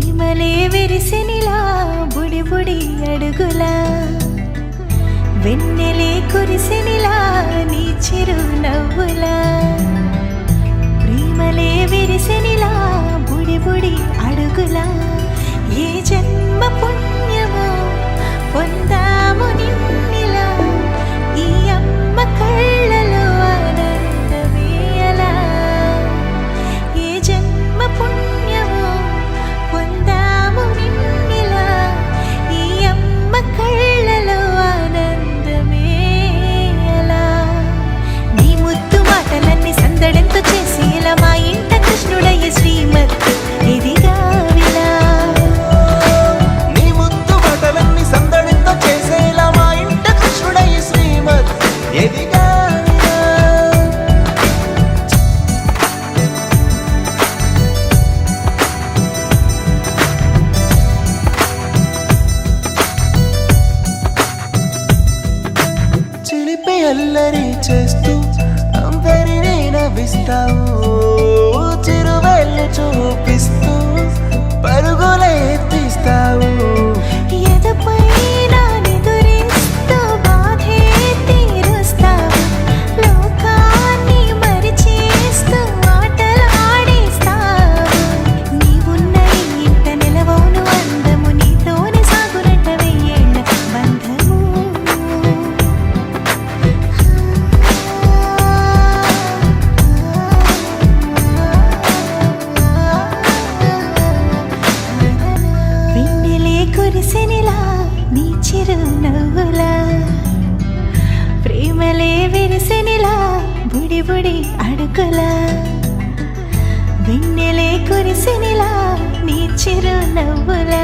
ప్రేమలే విరిసినిలా బుడి బుడి అడుగులా వెన్నెలే కురిసినిలా నీ చిరు నవ్వులా ప్రేమలే విరిసినిలా బుడి బుడి అడుగులా ఏ జన్మ పుణ్యమో పొందాము నిన్నిలా ఈ అమ్మ కళ్ళలో ఆనందమే అలా ఏ జన్మ పుణ్యమో పొందాము నిన్నిలా ఈ అమ్మ కళ్ళలో ఆనందమే అలా నీ ముద్దు మాటలన్నీ సందడెంతో చేసేలా మా ఇంట కృష్ణుడయ్య శ్రీమతి ఇదిగా విలా నీ ముద్దు మాటలన్నీ సందడితో చేసేలా మా ఇంట కృష్ణుడయ్య శ్రీమతి ఎదిగా చిలిపి అల్లరి చేస్తూ అందరినీ నవ్విస్తావు చిరువెళ్ళు చూపిస్తూ పరుగులే ఎత్తిస్తావు ఎదపై నా నిదురిస్తూ బాధే తీరుస్తావు లోకాన్ని మరిచేస్తూ ఆటలు ఆడేస్తావు నీవున్న ఈ ఇంట నిలవవును అందము నీతోనే సాగునట్ట వెయ్యేళ్ళ బంధము వెన్నెలే కురిసినిలా నీ చిరు నవ్వులా ప్రేమలే విరిసినిలా బుడి బుడి అడుగులా వెన్నెలే కురిసినిలా నీ చిరు నవ్వులా